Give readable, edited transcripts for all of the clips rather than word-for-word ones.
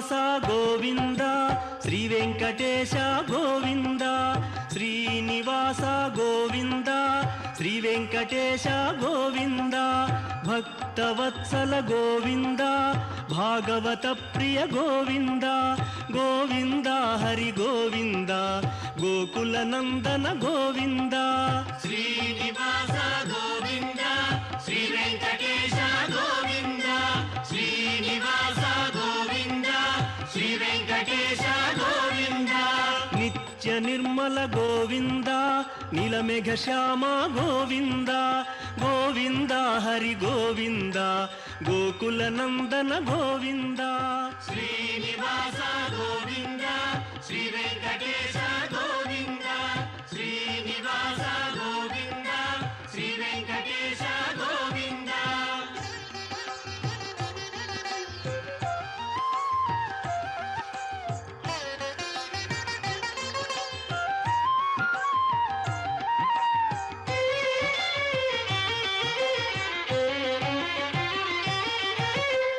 శ్రీనివాస గోవింద శ్రీ వెంకటేశ గోవింద శ్రీనివాస గోవింద శ్రీ వెంకటేశ గోవింద భక్తవత్సల గోవింద భాగవత ప్రియ గోవింద గోవింద హరి గోవింద గోకుల నందన గోవింద శ్రీనివాస గోవింద శ్రీ వెంకటేశ గోవింద శ్రీనివాస గోవింద శ్రీ వెంకటేశ గోవింద నిత్య నిర్మల గోవింద నీలమేఘ శ్యామ గోవింద గోవింద హరి గోవింద గోకుల నందన గోవింద శ్రీనివాస గోవింద శ్రీ వెంకటేశ గోవింద శ్రీనివాస గోవింద శ్రీ వెంకటేశ గోవింద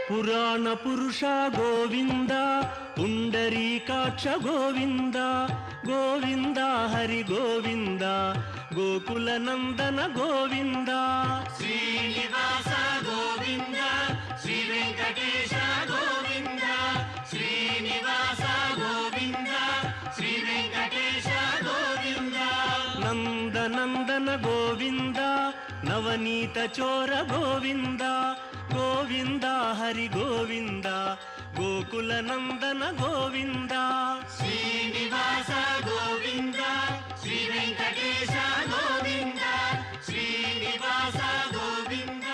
పురాణ పురుష గోవింద పుండరీకాక్ష గోవింద గోవింద హరి గోవింద గోకుల నందన గోవింద శ్రీనివాస గోవింద శ్రీ వెంకటేశ గోవింద శ్రీనివాస గోవింద శ్రీ వెంకటేశ గోవింద నందనందన గోవింద నవనీత చోర గోవింద గోవింద హరి గోవింద గోకుల నందన గోవింద శ్రీనివాస గోవింద శ్రీ వెంకటేశ గోవింద శ్రీనివాస గోవింద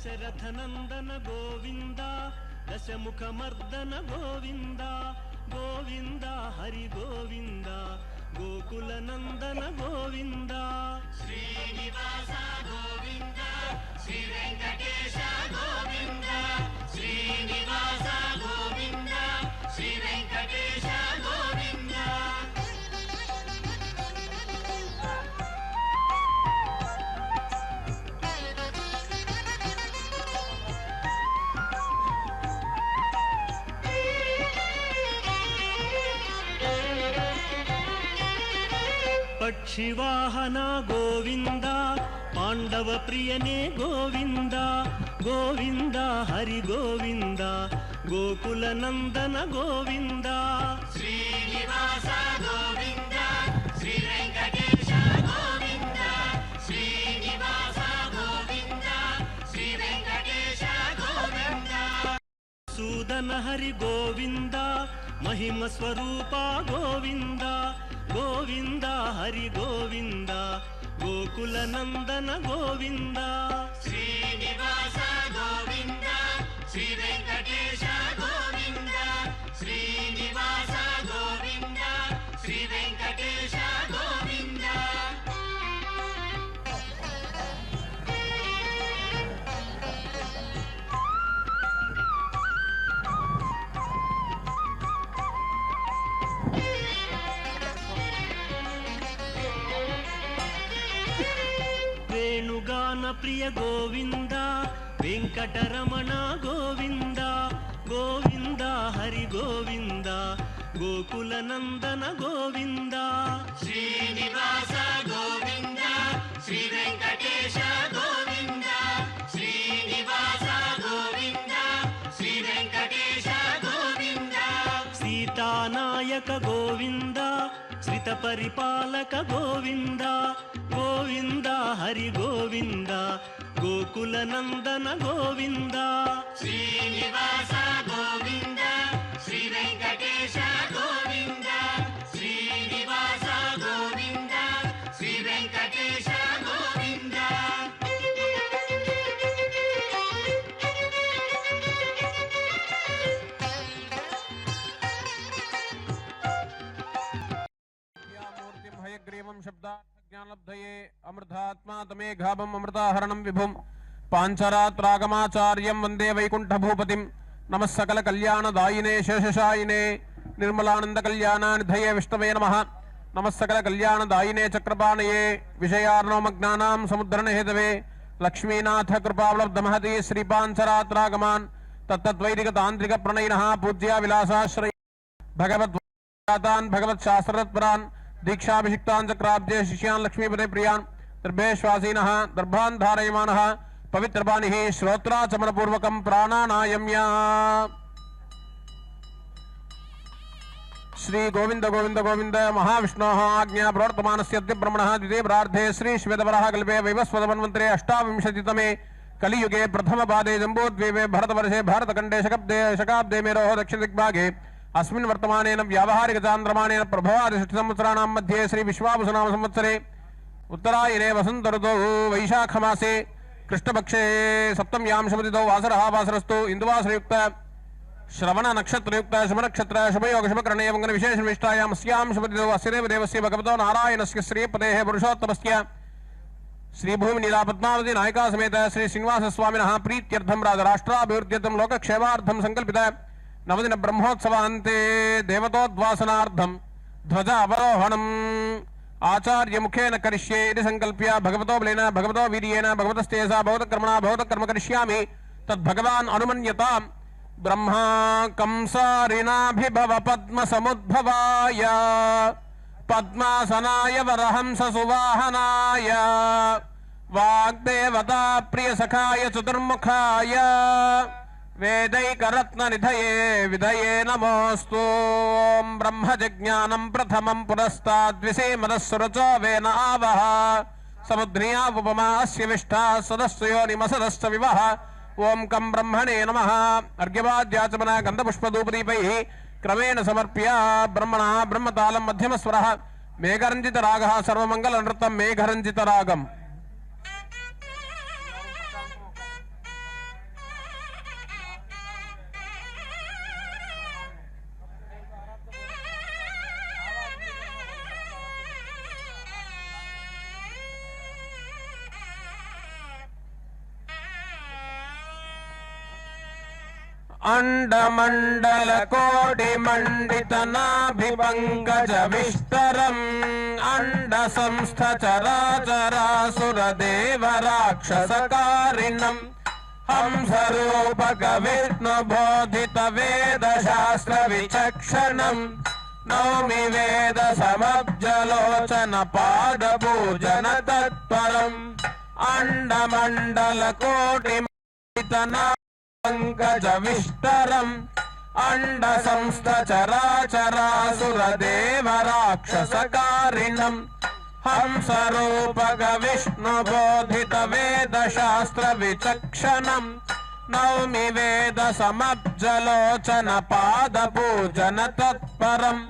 దశరథనందన గోవింద దశముఖమర్దన గోవింద గోవింద హరి గోవింద గోకుల నందన గోవింద శ్రీనివాస గోవింద శ్రీ వెంకటేశ గోవింద శ్రీనివాస గోవింద శ్రీ వెంకటేశ గోవింద పక్షివాహన గోవింద పాండవ ప్రియనే గోవింద గోవింద హరి గోవింద గోకుల నందన గోవింద శ్రీనివాస గోవింద శ్రీ వెంకటేశ గోవింద శ్రీనివాస గోవింద శ్రీ వెంకటేశ గోవింద సూదన హరి గోవింద మహిమ స్వరూప గోవింద గోవింద హరి గోవింద గోకుల నందన గోవింద శ్రీనివాస గోవింద శ్రీ వెంకటేశ గోవింద శ్రీనివాస గోవింద శ్రీ వెంకటేశ గోవింద వేణుగాన ప్రియ గోవింద వెంకటరమణ గోవింద గోవింద హరి గోవింద గోకుల నందన గోవింద శ్రీనివాస గోవింద శ్రీ వెంకటేశ గోవింద శ్రీనివాస గోవింద శ్రీ వెంకటేశ గోవింద సీతానాయక గోవింద శ్రిత పరిపాలక గోవింద గోవింద హరి గోవింద గోకుల నందన గోవింద శ్రీనివాస గోవింద శ్రీ వెంకటేశ గోవింద శ్రీనివాస గోవింద శ్రీ వెంకటేశ గోవింద మూర్తిం హయగ్రీవం శబ్దాజ్ఞానలబ్ధయే అమృతాత్మా తమేఘాభం అమృతాహరణం విభుం పాంచరాత్రాగమాచార్యం వందే వైకుంఠభూపతిం నమః సకల కళ్యాణదాయినే శేషశాయినే నిర్మలానంద కళ్యాణానిధయే విష్ణవే నమః నమః సకల కళ్యాణదాయినే చక్రపాణయే విషయార్ణవమజ్ఞానాం సముద్రణ హేతవే లక్ష్మీనాథ కృపావలబ్ధమహతి శ్రీపాంచరాత్రాగమాన్ తత్తద్వైదిక తాంత్రిక ప్రణయినః పూజ్య విలాసాశ్రయ భగవద్వాతాన్ భగవత్శాస్త్రతత్పరాన్ దీక్షాభిషిక్తాన్ చక్రాబ్జే శిష్యాన్ లక్ష్మీపదే ప్రియాన్ దర్భేశ్వాసీనః దర్భాన్ ధారయమానః పవిత్రపాణిః శ్రోత్రాచమనపూర్వకం ప్రాణానాయమ్య శ్రీ గోవింద గోవింద గోవింద మహావిష్ణోః ఆజ్ఞా ప్రవర్తమానస్య బ్రహ్మణः ద్వితీయ ప్రార్థే శ్రీ శ్వేతవరः కల్పే వైవస్వతమన్వంతరే అష్టావింశతితమే కలియుగే ప్రథమ పాదే జంబూద్वीपे भरतवर्षे भारतखण्डे शकाब्दे मेरोः दक्षिणदिग्भागे अस्मिन् वर्तमानेन व्यावहारिक चान्द्रमाणेन प्रभवादिषष्टिसंवत्सराणां मध्ये श्री विश्वावसुनाम संवत्सरे उत्तरायणे वसन्त ऋतौ वैशाखमासे कृष्णपक्षे सप्तम्यां शुभतिथौ वासरः वासरस्तु इन्दुवासरयुक्त श्रवण नक्षत्रयुक्त शुभनक्षत्र शुभयोग शुभकरणे वंगन विशेष विष्टायां अस्यां शुभतिथौ अस्य देवस्य भगवतो नारायणस्य श्रीपतेः पुरुषोत्तमस्य श्रीभूमि नीला पद्मावती नायिका समेत श्री श्रीनिवास स्वामिनः प्रीत्यर्थं राष्ट्राभिवृद्ध्यर्थं लोकक्षेमार्थं संकल्पित नवदिन ब्रह्मोत्सवान्ते देवतोद्वासनार्थं ध्वज अवरोहणम् आचार्य मुखेन करिष्ये इति संकल्प्य भगवतो बलेन भगवतो वीर्येण भगवतस्तेजसा भगवतकर्मणा भगवतकर्म करिष्यामि तद्भगवान् अनुमन्यताम् ब्रह्मा कंसारिणाभिभव पद्मसमुद्भवाय पद्मासनाय वरहंस सुवाहनाय वाग्देवता प्रियसखाय चतुर्मुखाय वेदैकरत्ननिधये विधये नमोऽस्तु ब्रह्मजज्ञानं प्रथमं पुरस्ताद्विषेमदस्सुरचो वेन आवह समुद्रिया उपमा अस्य विष्ठा सदस्य योनिमसदश्च विवह ओं कं ब्रह्मणे नमः अर्घ्यवाद्याचमन गन्धपुष्पधूपदीपैः क्रमेण समर्प्य ब्रह्मणः ब्रह्मतालं मध्यमस्वरः मेघरञ्जितरागः सर्वमङ्गलनृत्तं मेघरञ्जितरागम् अण्डमण्डलकोटिमण्डितनाभिपङ्कजविस्तरम् अण्डसंस्थचराचरासुरदेवराक्षसकारिणम् हंसरूपकविष्णुबोधितवेदशास्त्रविचक्षणम् नौमि वेदसमब्जलोचनपादपूजनतत्परम् अण्डमण्डलकोटिमण्डितनाभिपङ्कजविस्तरम् अण्डसंस्थचराचरासुरदेवराक्षसकारिणम् हंसरूपकविष्णुबोधितवेदशास्त्रविचक्षणम् नौमि वेदसमब्जलोचनपादपूजनतत्परम्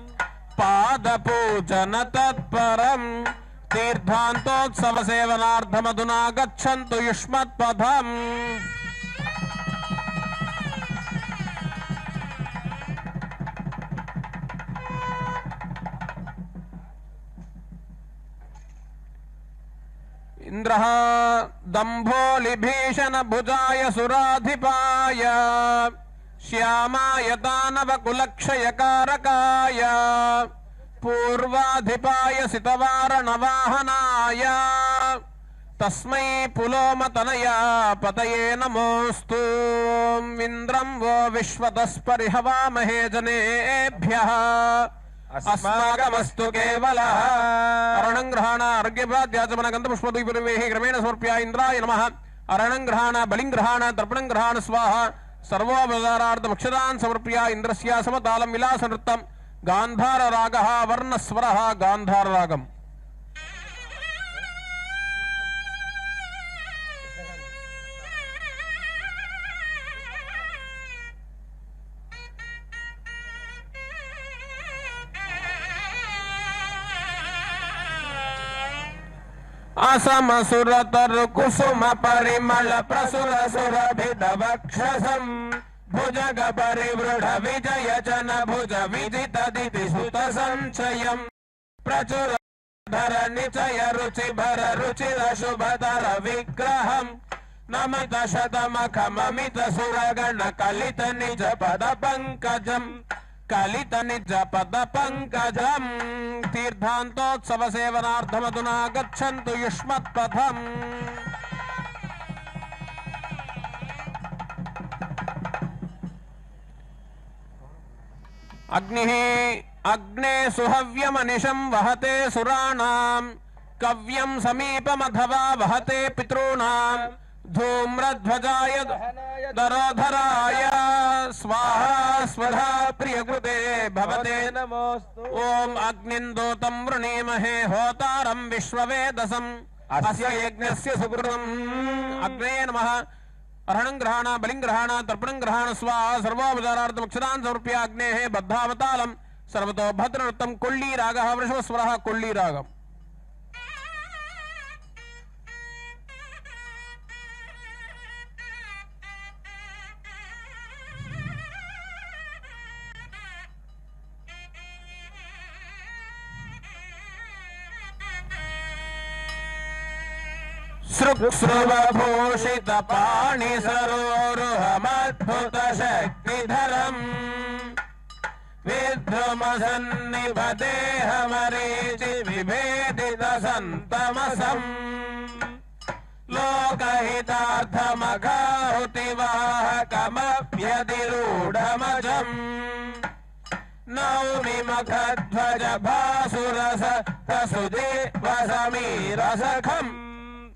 पादपूजनतत्परम् तीर्थान्तोत्सवसेवनार्थमधुना गच्छन्तु युष्मत्पथम् इंद्रः दम्भोलिभीषणभुजाय सुराधिपाय श्यामाय दानवकुलक्षयकारकाय पूर्वाधिपाय सितवारणवाहनाय तस्मै पुलोमतनया पतये नमोऽस्तु इन्द्रं वो विश्वतस्परिहवामहे जनेभ्यः अस्माकमस्तु केवलः अरणं ग्रहाण अर्घ्यपाद्याचमन गन्धपुष्पद्वीपरिवेहि क्रमेण समर्प्य इन्द्राय नमः अरणं ग्रहाण बलिं ग्रहाण तर्पणं ग्रहाण स्वाहा सर्वोपचारार्थमक्षदान् समर्प्य इन्द्रस्य समतालं विलासनृत्तं गान्धाररागः वर्णस्वरः गान्धाररागम् असमसुरतरु कुसुम परिमल प्रसुर सुरभिदवक्षसम् भुजग परिवृढ विजय जन भुज विजित दिति सुत संचयम् प्रचुर धर निचय रुचि भर रुचिर शुभधर विग्रहम् नमित शतमखममित सुरगण कलित निज पद पंकजम् कलित निज पद पंकजम् तीर्थान्तोत्सव सेवनार्थमधुना गच्छन्तु युष्मत्पथम् अग्निः अग्ने सुहव्यमनिशं वहते सुराणाम् कव्यं समीपमथवा वहते पितॄणाम् धूम्रध्वजाय दरोधराय स्वाहा स्वधा प्रियकृते भवते नमोस्तु ओम अग्निन्दोतं वृणीमहे होतारं विश्ववेदसम् अस्य यज्ञस्य सुकृतम् अग्ने नमः अरणं ग्रहाण बलिं ग्रहाण तर्पणं ग्रहाण स्वाहा सर्वोपचारार्थमक्षदान् समर्प्य अग्नेः बद्धावतालं सर्वतो भद्रनृत्तं कोल्लीरागः वृषभस्वरः कोल्लीरागम् सृक्स्रुवभूषित पाणि सरोरुहमद्भुत शक्तिधरम् विध्रुमसन्निभ देहमरीचि विभेदित सन्तमसम् लोकहितार्थमघाहुतिवाहकमभ्यधिरूढमजम् नौमि मखध्वज भासुरस सुजीवसमीरसखम्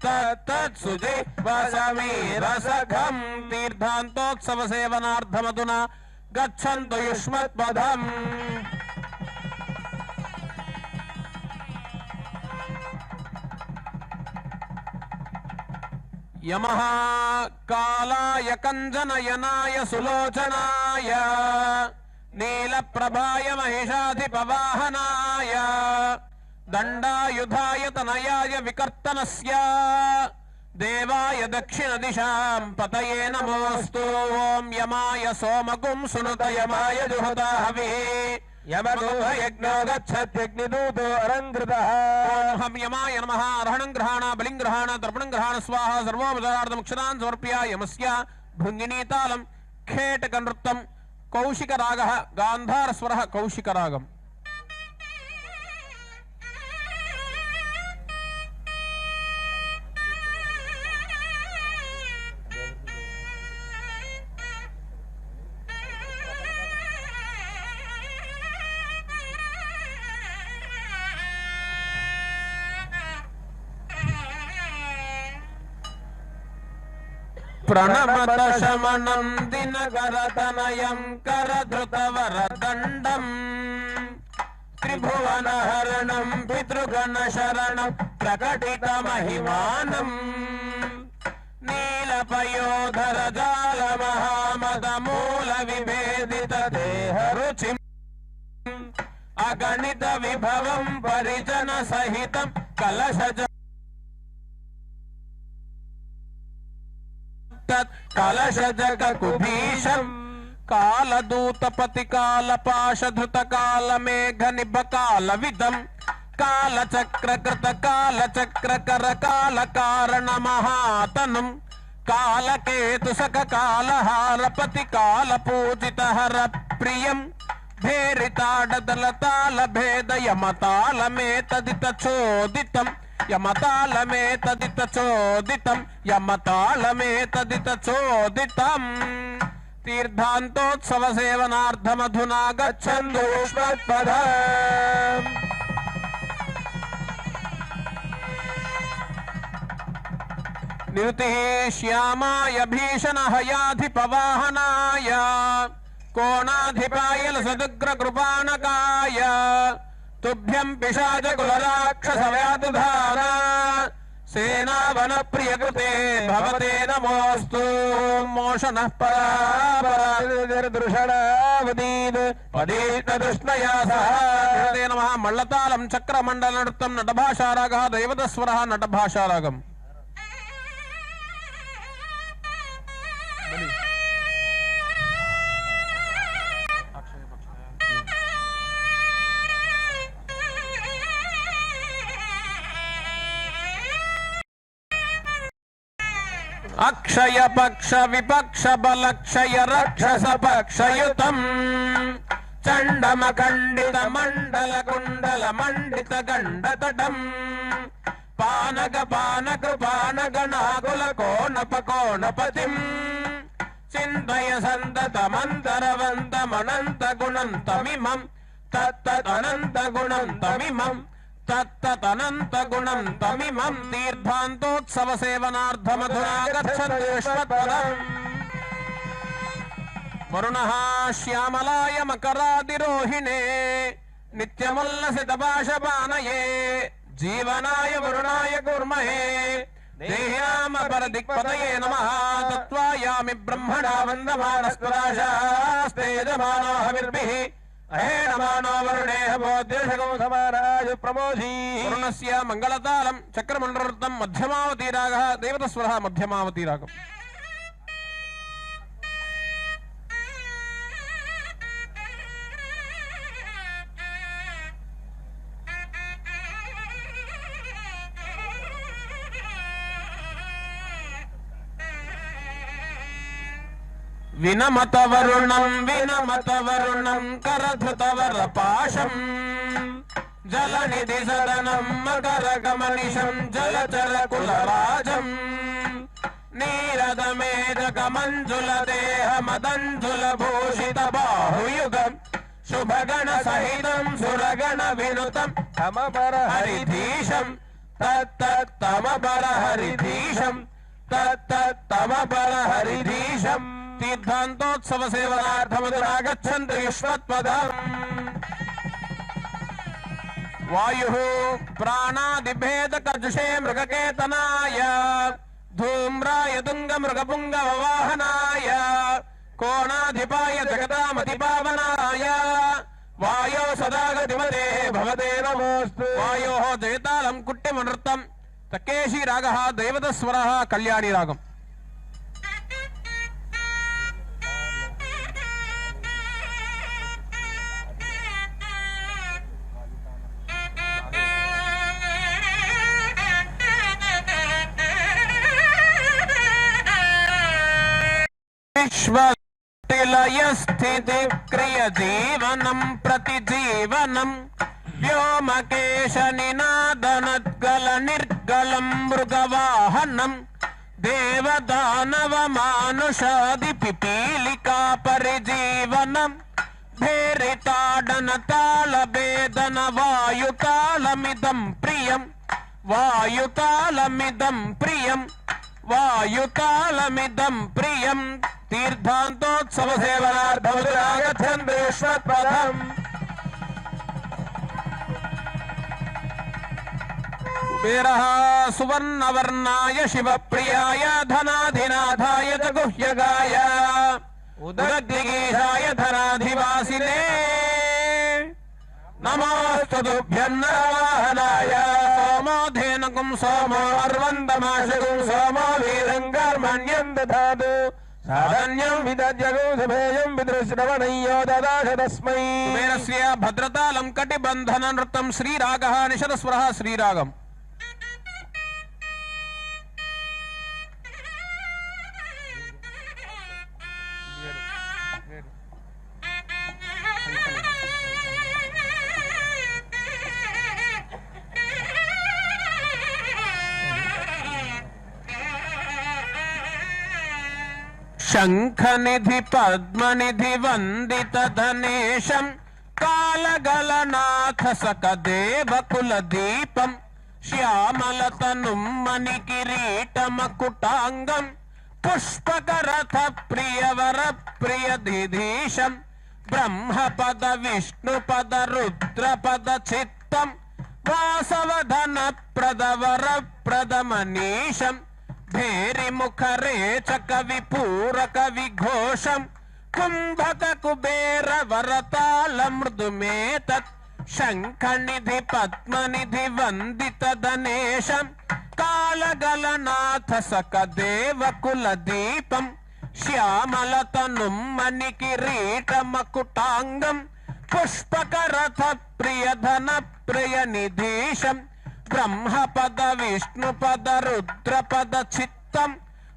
तत्सुजे वसमीरसखम् तीर्थान्तोत्सव सेवनार्थमधुना गच्छन्तु युष्मत्पथम् यमः कालाय कञ्जनयनाय सुलोचनाय नीलप्रभाय महिषाधिपवाहनाय दण्डायुधाय तनयाय विकर्तनस्य देवाय दक्षिण दिशां पतये नमोऽस्तु ओम यमाय सोमगुं सुनुत यमाय जुहता हविः यमगुह यज्ञो गच्छत्यग्निदूतो अरङ्कृतः ओम हम यमाय नमः अर्हणं ग्रहाण बलिं ग्रहाण तर्पणं ग्रहाण स्वाहा सर्वोपचारार्थमक्षदान् समर्प्य यमस्य भृङ्गिणीतालं खेटक नृत्तं कौशिक रागः गान्धार स्वरः कौशिक रागम् प्रणमत शमनं दिनकरतनयं करधृतवरदण्डम् त्रिभुवनहरणं पितृगणशरणं प्रकटितमहिमानम् नीलपयोधरजालमहामदमूलविभेदितदेहरुचिम् अगणितविभवं परिजनसहितं कलशज कलशजगकुभीशम् कालदूतपति कालपाशधृत कालमेघ निभ कालविदम् कालचक्रकृत कालचक्रकर कालकारण महातनुम् कालकेतुसक कालहारपति कालपूजित हर प्रियम् भेरिताडदलताल भेद यमतालमेतदित चोदितम् यमतालमेतदित चोदितम् यमतालमेतदित चोदितम् तीर्थान्तोत्सव सेवनार्थमधुना गच्छन्तु युष्मत्पदम् निरुतिः श्यामाय भीषण हयाधिपवाहनाय कोणाधिपाय लसदुग्रकृपाणकाय तुभ्यं पिशाच कुलराक्षसव्यातधारा सेनावनप्रियकृते भवते नमोऽस्तु मोषणः परापरादृषणावदीन् पदीतदृष्णया सह नमः मल्लतालं चक्रमण्डलनृत्तं नटभाषारागः दैवतस्वरः नटभाषारागम् अक्षय पक्ष विपक्ष बलक्षय रक्षस पक्षयुतम् चण्डमखण्डित मण्डल कुण्डल मण्डित गण्डतटम् पानक पानक पानगणाकुल कोणप कोणपतिम् चिन्तय सन्ततमन्तरवन्तमनन्त गुणन्तमिमम् तत्तदनन्त गुणन्तमिमम् तत्तदनन्त गुणं तमिमं तीर्थान्तोत्सव सेवनार्थमधुना गच्छन्तु युष्मत्पदम् वरुणः श्यामलाय मकरादिरोहिणे नित्यमुल्लसितपाशपानये जीवनाय वरुणाय कुर्महे देह्यामपरदिक्पतये नमः तत्त्वायामि ब्रह्मणा वन्दमानस्पदाशास्तेजमानो हविर्भिः अहेणमानो वरुणेह बोध्यषगो समाराज प्रमोषी वरुणस्य मङ्गलतालं चक्रमण्डलनृत्तं मध्यमावतीरागः देवतस्वरः मध्यमावतीरागम् विनमत वरुणं करधृतवरपाशम् जलनिधि सदनं मकरकमनिशं जलचर कुलराजम् नीरदमेजकमञ्जुल देह मदञ्जुल भूषित बाहुयुगम् शुभगण सहितं सुरगण विनुतं तमपर हरिधीशम् तमपर हरिधीशम् तमपर हरिधीशम् तीर्थान्तोत्सव सेवनार्थमधुना गच्छन्तु युष्मत्पदम् वायुः प्राणादिभेदकर्जुषे मृगकेतनाय धूम्राय तुङ्गमृगपुङ्गववाहनाय कोणाधिपाय जगतामतिपावनाय वायो सदा गतिमते भवते नमोऽस्तु वायोः जयतालं कुट्टिमनृत्तं तक्केशी रागः दैवतस्वरः कल्याणी रागम् विश्व సృష్టిలయ స్థితి క్రియ జీవనం ప్రతిజీవనం వ్యోమకేశ నినాదనద్గల నిర్గళం మృగవాహనం దేవదానవ మానుషాది పిపీలికా పరిజీవనం భేరితాడన తాళభేదన వాయుతాళమిదం ప్రియం వాయుతాళమిదం ప్రియం వాయుతాళమిదం ప్రియం తీర్థాంతోత్సవ సేవనార్థమురాగచ్చంద్రేశ్వత్పదం కుబేరః సువర్ణవర్ణాయ శివప్రియాయ ధనాధినాథాయ చ గుహ్యగాయ ఉదగ్నిగీషాయ ధనాధివాసినే నమోస్తు తుభ్యం నరవాహనాయ సోమోధేనకం సోమో అర్వందమాశకం సోమో వీరం కర్మణ్యం దధాతు సాధన్యం విదజ్జగోధభేయం విదృశ్రవణయ్యో దదాశ తస్మై. కుబేరస్య భద్రతాళం కటిబంధన నృత్తం శ్రీరాగః నిషదస్వరః శ్రీరాగం. శంఖనిధి పద్మనిధి వందిత ధనేశం కాలగలనాథ సకదేవకుల దీపం శ్యామలతనుం మణికిరీటమకుటాంగం పుష్పకరథ ప్రియవర ప్రియధిధీశం బ్రహ్మపద విష్ణుపద రుద్రపద చిత్తం వాసవధన ప్రదవర ప్రదమనీశం భేరిముఖరేచక విపూరక విఘోషం కుంభక కుబేర వరతాళ మృదుమేతత్ శంఖనిధి పద్మనిధి వందిత ధనేశం కాలగలనాథ సకదేవకుల దీపం శ్యామలతనుం మణికిరీటమకుటాంగం పుష్పకరథ ప్రియధన ప్రియనిధీశం బ్రహ్మపద విష్ణుపద రుద్రపద చిత్తం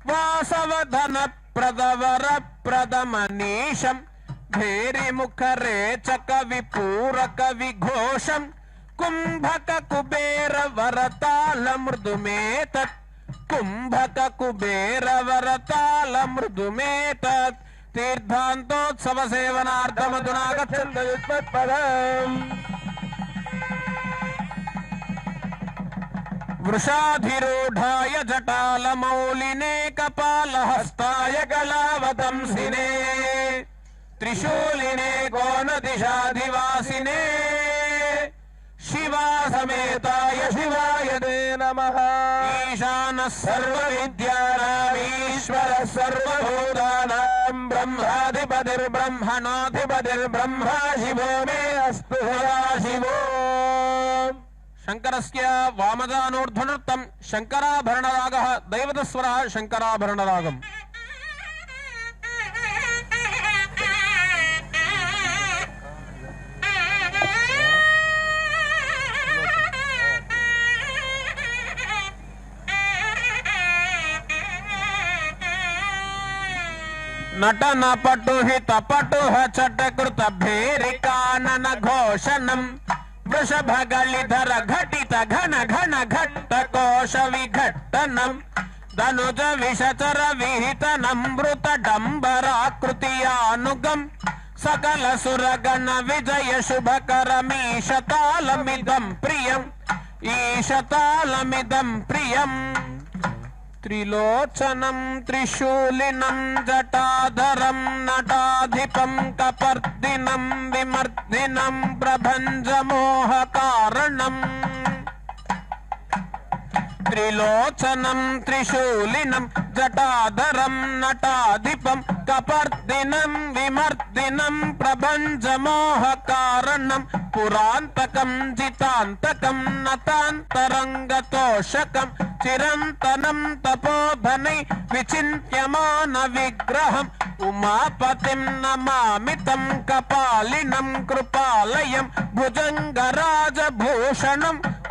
వాసవధన ప్రదవర ప్రదమనీశం భేరిముఖరేచక విపూరక విఘోషం కుంభక కుబేర వరతాళ మృదుమేతత్ కుంభక కుబేర వరతాళ మృదుమేతత్ తీర్థాంతోత్సవ సేవనార్థమధునా గచ్చन्तు యుష్మత్పదం. వృషాధిరూఢాయ జటాలమౌలినే కపాలహస్తాయ కళావతంసినే త్రిశూలినే కోనదిశాధివాసినే శివాసమేతాయ శివాయ తే నమః. ఈశానః సర్వవిద్యానామీశ్వరః సర్వభూతానాం బ్రహ్మాధిపతిర్బ్రహ్మణోధిపతిర్బ్రహ్మా శివో మే అస్తు సదాశివో. శంకరస్య వామదానూర్ధ్వనృత్తం శంకరాభరణరాగః దైవతస్వరः శంకరాభరణరాగం. నటన పటుహిత పటుహ చటకృత భేరికానన ఘోషణం వృషభగళిధర ఘటిత ఘన ఘన ఘట్ట కోశ విఘట్టనం ధనుజ విషచర విహిత నమృత డంబరాకృతియానుగం సకల సురగణ విజయ శుభకరమీశతాళమిదం ప్రియం ఈశతాళమిదం ప్రియం. త్రిలోచనం త్రిశూలినం జటాధరం నటాధిపం కపర్దినం విమర్దినం ప్రభంజమోహకారణం. త్రిలోచనం త్రిశూలినం జటాధరం నటాధిపం కపర్దినం విమర్దినం ప్రభంజమోహకారణం పురాంతకం జితాంతకం నతాంతరంగతోషకం చిరంతనం తపోధనై విచింత్యమాన విగ్రహం ఉమాపతిం నమామితం కపాలినం కృపాలయం భుజంగరాజభూషణం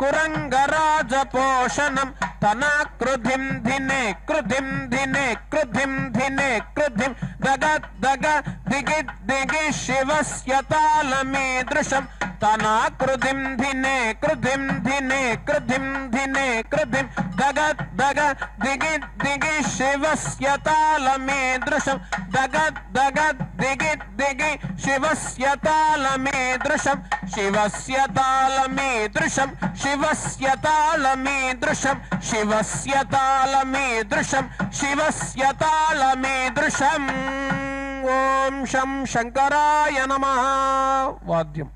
కురంగరాజపోషణం तना क्रुधिम धिने क्रुधिम धिने क्रुधिम धिने क्रुधिम दगद दग दिगिद दिगि शिवस्य तालमीदृशं तना क्रुधिम धिने क्रुधिम धिने क्रुधिम धिने क्रुधिम दगद दग दिगिद दिगि शिवस्य तालमीदृशं दगद दगद दिगिद दिगि शिवस्य तालमीदृशं शिवस्य तालमीदृशं शिवस्य तालमीदृशं शिवस्य तालमीदृशं शिवस्य तालमीदृशम् ओम शं शंकराय नमः वाद्यम्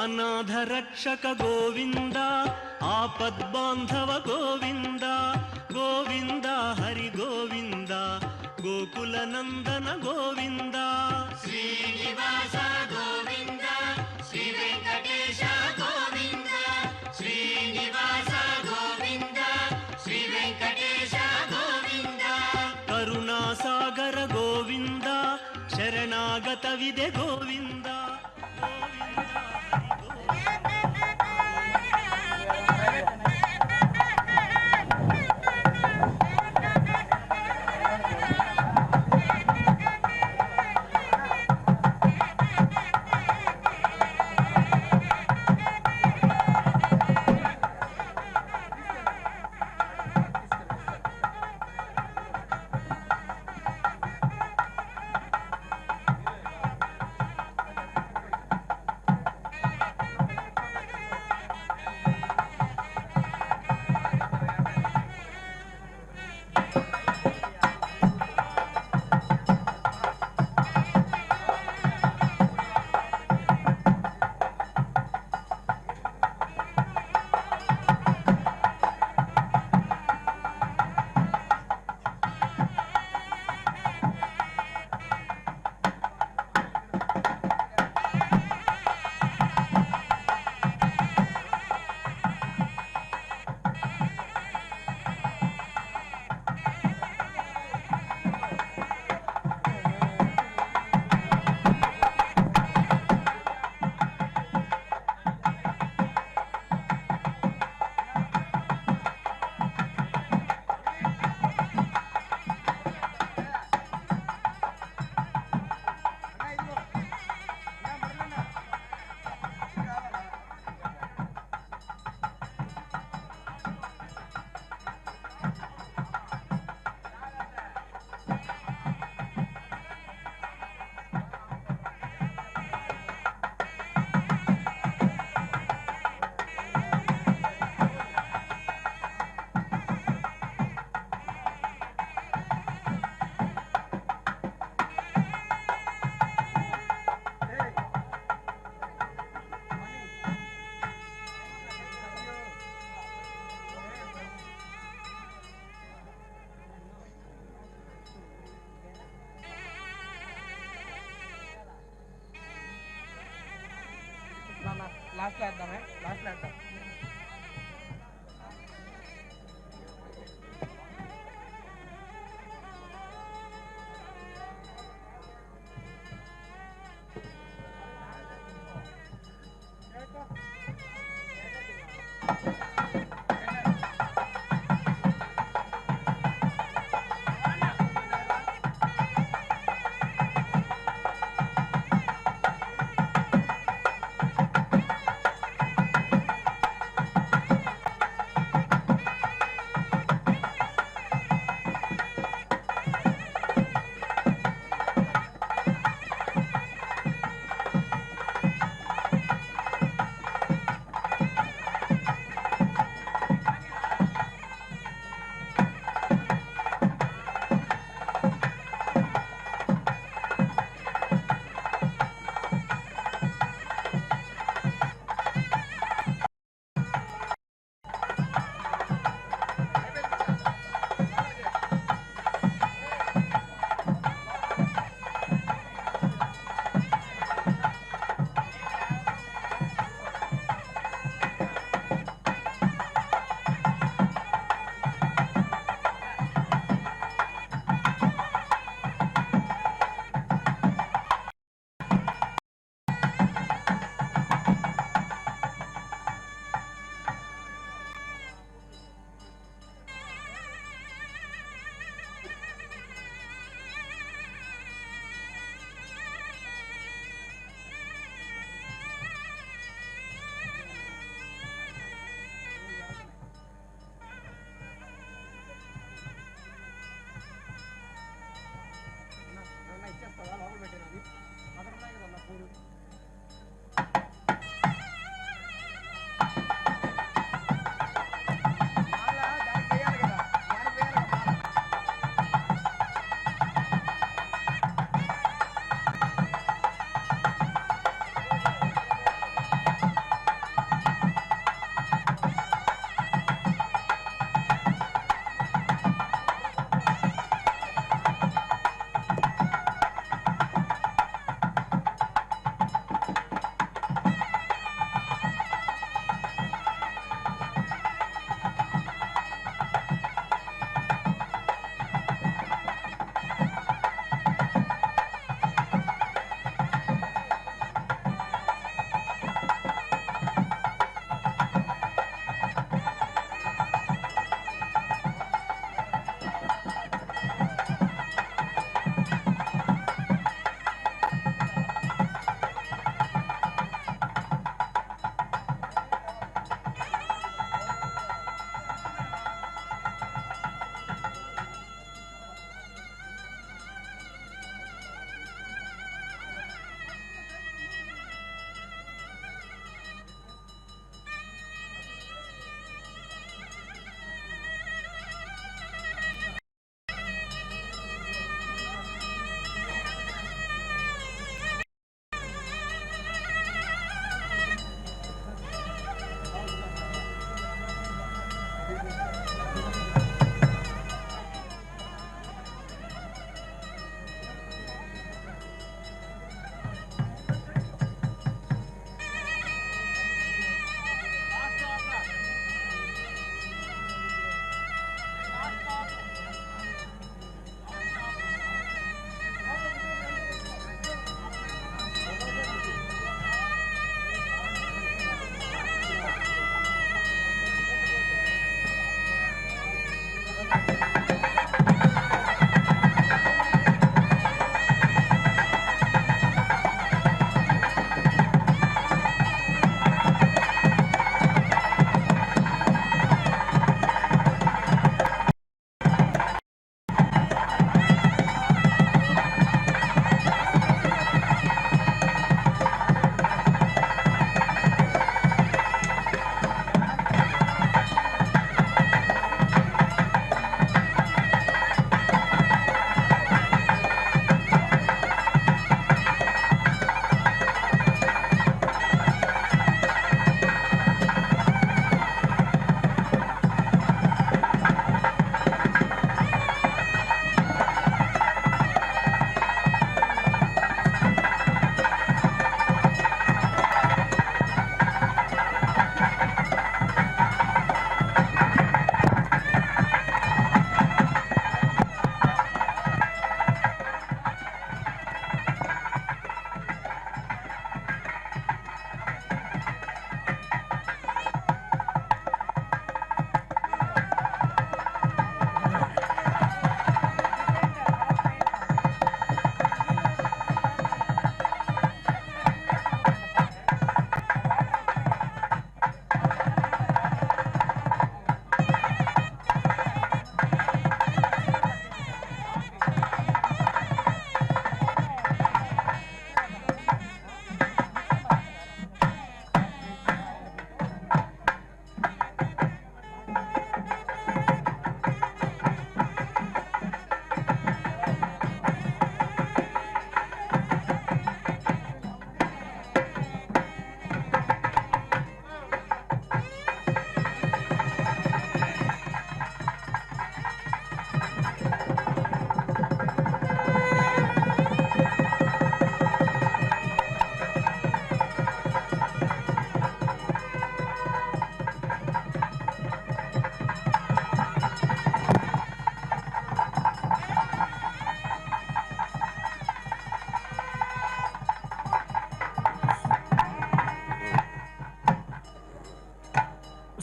अनाथ रक्षक गोविंद आपद्बांधव गोविंद गोविंद हरि गोविंद गोकुल नंदन गोविंद श्रीनिवास गोविंद श्री वेंकटेश गोविंद श्रीनिवास गोविंद श्री वेंकटेश गोविंद करुणा सागर गोविंद शरणागत विदे गोविंद లాస్ట్ లో వేద్దామే లాస్ట్ లో వేద్దాం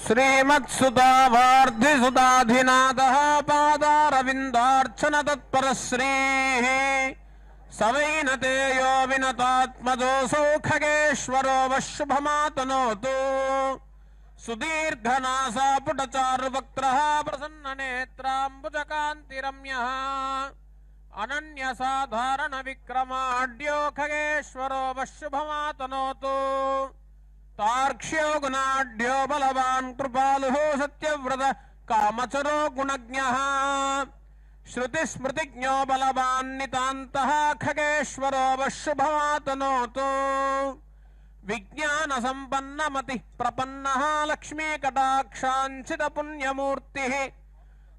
श्रीमत्सुतावार्धिसुताधिनाथः पादारविन्दार्चन तत्परश्रीः सवैनतेयो विनतात्मजोऽसौ खगेश्वरो वशुभमातनोतु सुदीर्घनासापुटचारुवक्त्रः प्रसन्ननेत्राम्बुजकान्तिरम्यः अनन्यसाधारणविक्रमाढ्यो खगेश्वरो वशुभमातनोतु तार्क्ष्यो गुणाढ्यो बलवान् कृपालुः सत्यव्रत कामचरो गुणज्ञः श्रुतिस्मृतिज्ञो बलवान् नितान्तः खगेश्वरो वशुभमातनोतु विज्ञानसम्पन्नमतिः प्रपन्नः लक्ष्मीकटाक्षाञ्छितपुण्यमूर्तिः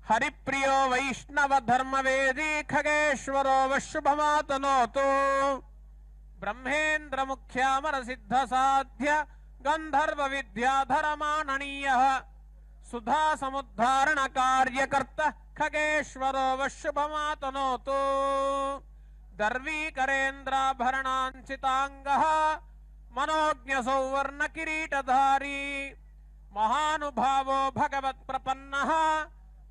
हरिप्रियो वैष्णवधर्मवेदी खगेश्वरो वशुभमातनोतु ब्रह्मेन्द्रमुख्यामरसिद्धसाध्य गन्धर्वविद्याधरमाननीयः सुधासमुद्धारणकार्यकर्ता खगेश्वरो वशुभमातनोतु दर्वीकरेन्द्राभरणाञ्चिताङ्गः मनोज्ञसौवर्णकिरीटधारी महानुभावो भगवत्प्रपन्नः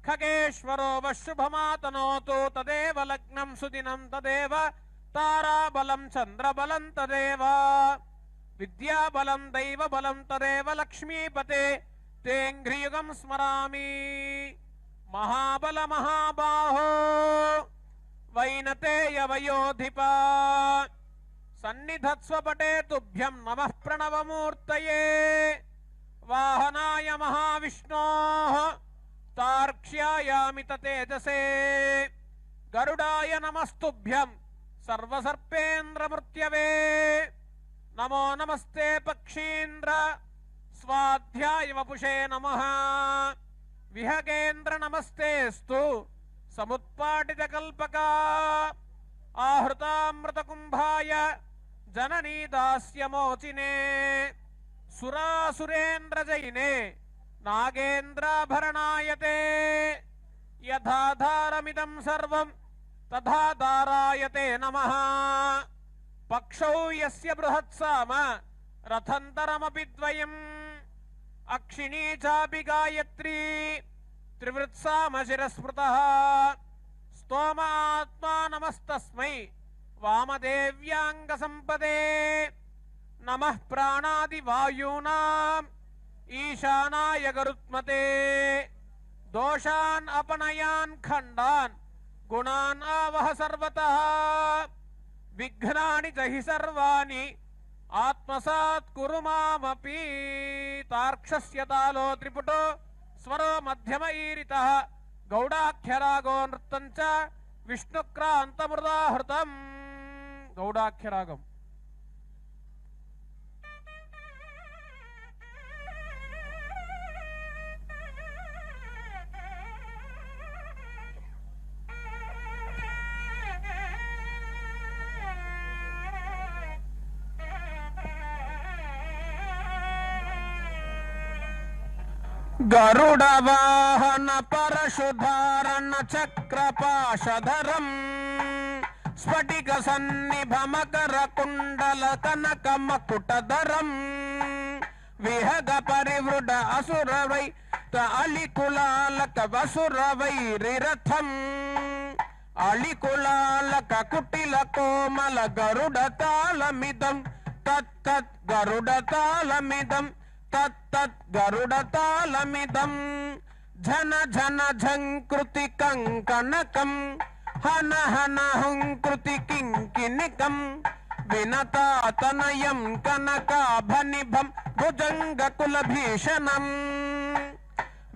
खगेश्वरो वशुभमातनोतु तदेव लग्नं सुदिनं तदेव ताराबलं चन्द्रबलं तदेव विद्याबलं दैवबलं तदेव लक्ष्मीपते तेऽङ्घ्रियुगं स्मरामि महाबल महाबाहो वैनतेयवयोधिप सन्निधत्स्वपटे तुभ्यं नमः प्रणवमूर्तये वाहनाय महाविष्णोः तार्क्ष्यायामित तेजसे गरुडाय नमस्तुभ्यं सर्वसर्पेन्द्रमृत्यवे नमो नमस्ते पक्षीन्द्र स्वाध्याय वपुषे नमः विहगेन्द्र नमस्तेस्तु समुत्पाटितकल्पका आहृतामृतकुम्भाय जननी दास्यमोचिने सुरासुरेन्द्रजयिने नागेन्द्राभरणायते यथाधारमिदं सर्वं तथा धारायते नमः पक्षौ यस्य बृहत्साम रथन्तरमपि द्वयम् अक्षिणी चापि गायत्री त्रिवृत्सामशिरस्मृतः स्तोमात्मा नमस्तस्मै वामदेव्यांगसंपदे नमः प्राणादिवायूनाम् ईशानाय गरुत्मते दोषान् अपनयान् खण्डान् गुणान् आवह सर्वतः विघ्नानि च हि सर्वाणि आत्मसात् कुरु मामपि तार्क्षस्य तालो त्रिपुटो स्वरो मध्यम ईरितः गौडाख्यरागो नृत्तं च विष्णुक्रान्तमृदाहृतम् गौडाख्यरागम् गरुड़ वाहन परशुधारण चक्रपाशधरम् स्फटिक सन्निभ मकर कुंडल कनक मकुटधरम् विहग परिवृड असुर वै अलिकुलालक वसुर वैरिरथम् अलिकुलालक कुटिल कोमल गरुड तालमिदं तत्तत् गरुड तालमिदं तत्तत् गरुडतालमिदं झन झन झंकृति कंकणकं हन हन हुंकृति किंकिनिकं विनता तनयं कनकाभनिभं भुजंगकुलभीषणं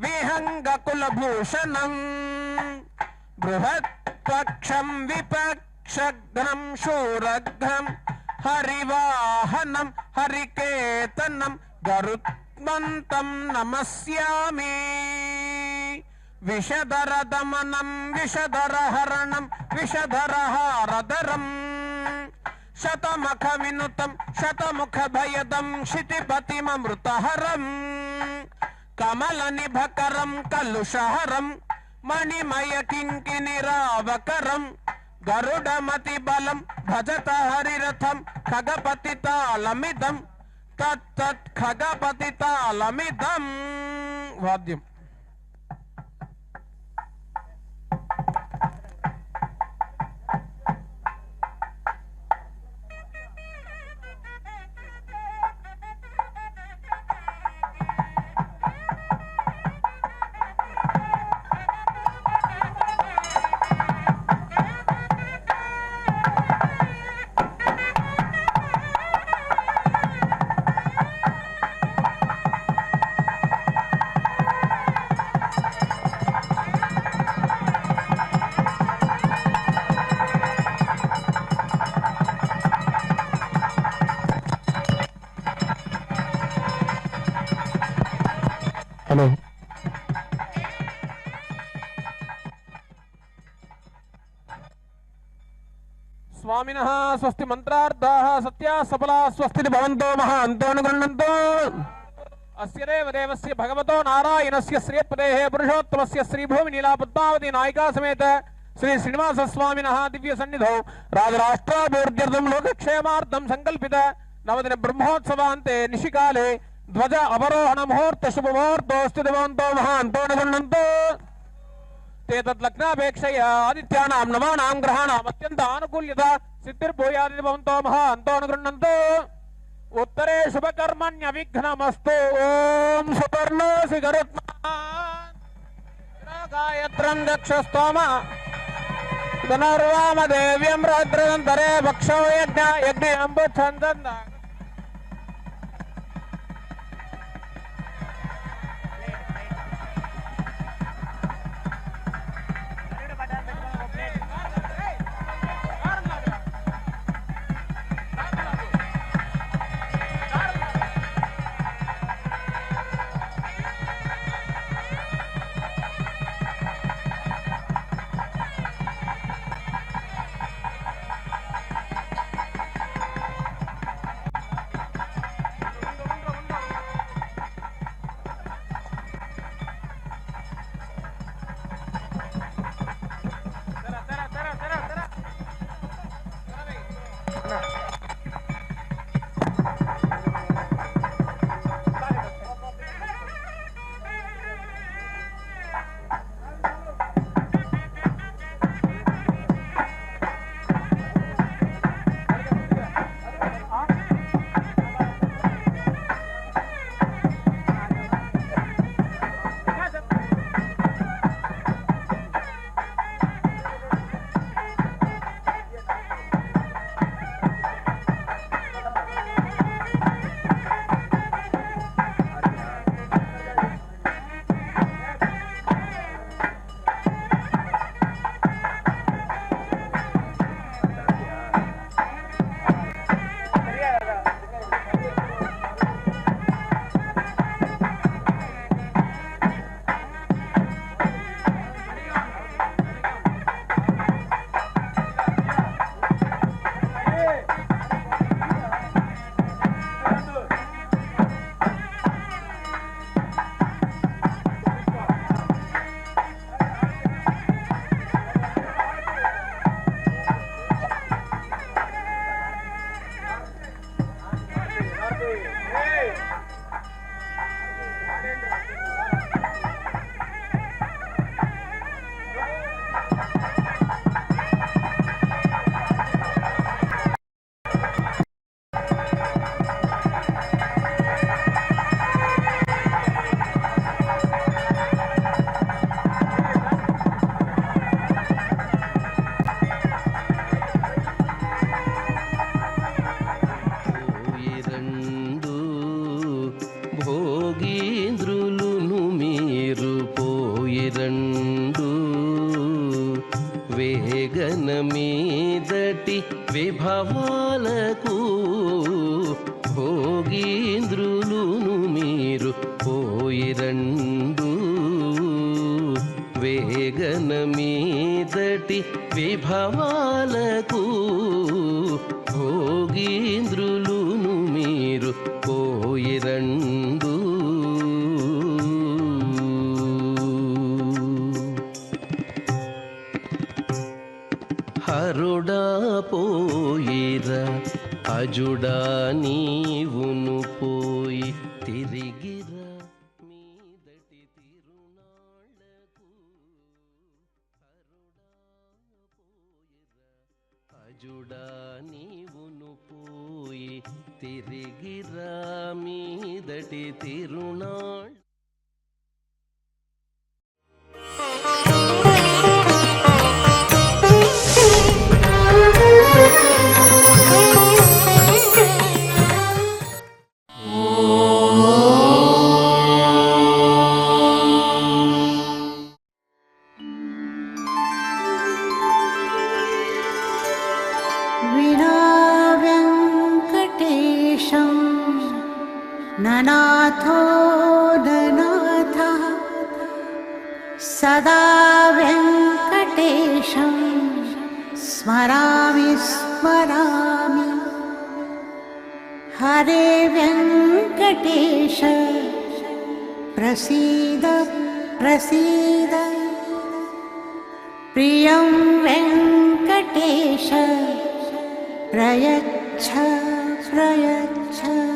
विहंगकुलभूषणं बृहत्पक्षं विपक्षघ्नं शूरघ्नं हरिवाहनं हरिकेतनं गरुत्मन्तं नमस्यामि विषधर दमनं विषधर हरणं विषधर हारधरं शतमुख विनुतं शतमुख भयदं क्षितिपतिममृतहरं कमल निभकरं कलुषहरं मणिमय किंकिनिरावकरं गरुडमति बलं भजत हरिरथं खगपति तालमिदं तत्तत् खगपति तालमिदं वाद्यम् हेलो स्वामिनः स्वस्ति मंत्रार्थाः सत्याः सफलाः स्वस्ति भवन्तो महान्तो अनुगृह्णन्तु अस्य देवस्य भगवतो नारायणस्य श्रीपदेः पुरुषोत्तमस्य श्रीभूमि नीला पद्मावती नायिका समेत श्री श्रीनिवास स्वामिनः दिव्य सन्निधौ राजराष्ट्राभिवृद्ध्यर्थं लोकक्षेमार्थं संकल्पित नवदिन ब्रह्मोत्सवान्ते निशिकाले ध्वज अवरोहण मुहूर्त शुभ मुहूर्तोऽस्तु भवन्तो महान्तो अनुगृह्णन्तु ते तद्लग्नापेक्षया आदित्यानां नवानां ग्रहाणाम् अत्यन्त आनुकूल्यता सिद्धिर्भूयादिति भवन्तो महान्तो अनुगृह्णन्तु उत्तरे शुभकर्मण्य विघ्नमस्तु ओम सुपर्णोऽसि गरुत्मा गायत्रं दक्षस्तोम धनुर्वाम देव्यं रुद्रदन्तरे भक्षो यज्ञ यज्ञम्बुच्छन्दन् పోయిరండు వేగన మీదటి విభవాలకు భోగీంద్రులును మీరు పోయిరండు వేగన మీదటి విభవాలకు భోగీంద్రులును మీరు పోయిరండు హరుడా పోయిరా అజుడా నీవును పోయి తిరిగిరా మీదటి తిరునాళ్లకు హరుడా పోయిరా అజుడా నీవును పోయి తిరిగిరా మీదటి తిరునాళ్ ननाथो ननाथः सदा वेङ्कटेशं स्मरामि स्मरामि हरे वेङ्कटेश प्रसीद प्रसीद प्रियं वेङ्कटेश प्रयच्छ प्रयच्छ